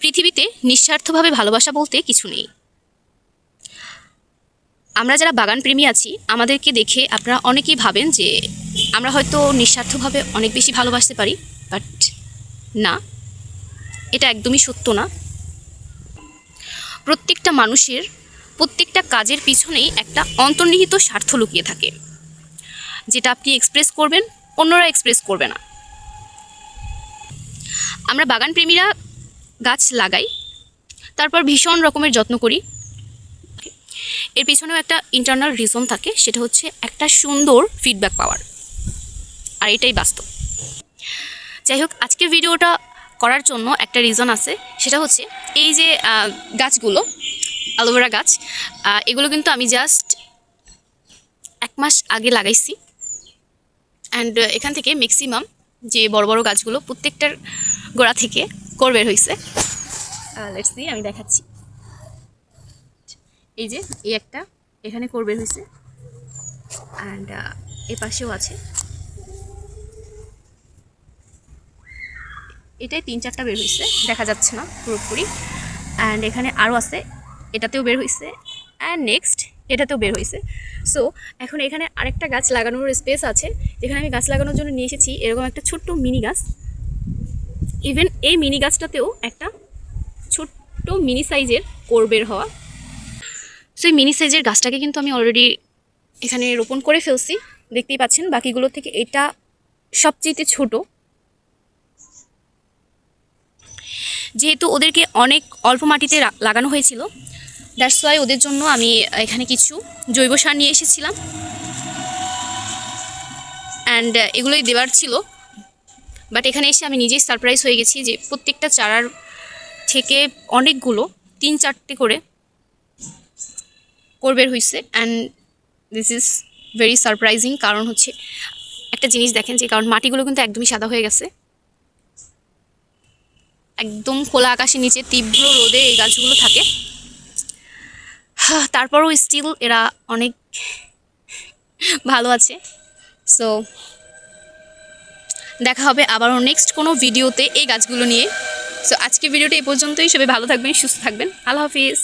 পৃথিবীতে নিঃস্বার্থভাবে ভালোবাসা বলতে কিছু নেই। আমরা যারা বাগান প্রেমী আছি, আমাদেরকে দেখে আপনারা অনেকেই ভাবেন যে আমরা হয়তো নিঃস্বার্থভাবে অনেক বেশি ভালোবাসতে পারি, বাট না, এটা একদমই সত্য না। প্রত্যেকটা মানুষের প্রত্যেকটা কাজের পিছনেই একটা অন্তর্নিহিত স্বার্থ লুকিয়ে থাকে, যেটা আপনি এক্সপ্রেস করবেন, অন্যরা এক্সপ্রেস করবে না। আমরা বাগান প্রেমীরা গাছ লাগাই, তারপর ভীষণ রকমের যত্ন করি। এর পিছনেও একটা ইন্টারনাল রিজন থাকে, সেটা হচ্ছে একটা সুন্দর ফিডব্যাক পাওয়ার, আর এটাই বাস্তব। যাই হোক, আজকের ভিডিওটা করার জন্য একটা রিজন আছে, সেটা হচ্ছে এই যে গাছগুলো, অ্যালোভেরা গাছ, এগুলো কিন্তু আমি জাস্ট 1 মাস আগে লাগাইছি। অ্যান্ড এখান থেকে ম্যাক্সিমাম যে বড় বড় গাছগুলো, প্রত্যেকটার গোড়া থেকে কোর বের হয়েছে। লেটস সি, আমি দেখাচ্ছি। এই যে এই একটা এখানে কোর বের হয়েছে, অ্যান্ড এ পাশেও আছে, এটাই 3-4টা বের হয়েছে, দেখা যাচ্ছে না পুরোপুরি। অ্যান্ড এখানে আরও আছে, এটাতেও বের হয়েছে, অ্যান্ড নেক্সট এটাতেও বের হয়েছে। সো এখন এখানে আরেকটা গাছ লাগানোর স্পেস আছে, যেখানে আমি গাছ লাগানোর জন্য নিয়ে এসেছি এরকম একটা ছোট্ট মিনি গাছ। ইভেন এই মিনি গাছটাতেও একটা ছোট্ট মিনি সাইজের কোর বের হওয়া। সো এই মিনি সাইজের গাছটাকে কিন্তু আমি অলরেডি এখানে রোপণ করে ফেলছি, দেখতেই পাচ্ছেন। বাকিগুলো থেকে এটা সবচেয়ে ছোট, যেহেতু ওদেরকে অনেক অল্প মাটিতে লাগানো হয়েছিল, দ্যাটস ওয়াই ওদের জন্য আমি এখানে কিছু জৈব সার নিয়ে এসেছিলাম, অ্যান্ড এগুলোই দেওয়ার ছিল। বাট এখানে এসে আমি নিজেই সারপ্রাইজ হয়ে গেছি যে প্রত্যেকটা চারার থেকে অনেকগুলো 3-4টে করে কোর বের হয়েছে। And this is very surprising, কারণ হচ্ছে একটা জিনিস দেখেন, যে কারণ মাটিগুলো কিন্তু একদমই সাদা হয়ে গেছে, একদম খোলা আকাশের নিচে তীব্র রোদে এই গাছগুলো থাকে। তারপরও স্টিল এরা অনেক ভালো আছে। সো দেখা হবে আবারও নেক্সট কোনো ভিডিওতে এই গাছগুলো নিয়ে। সো আজকের ভিডিওটা এই পর্যন্তই। সবাই ভালো থাকবেন, সুস্থ থাকবেন। আল্লাহ হাফিজ।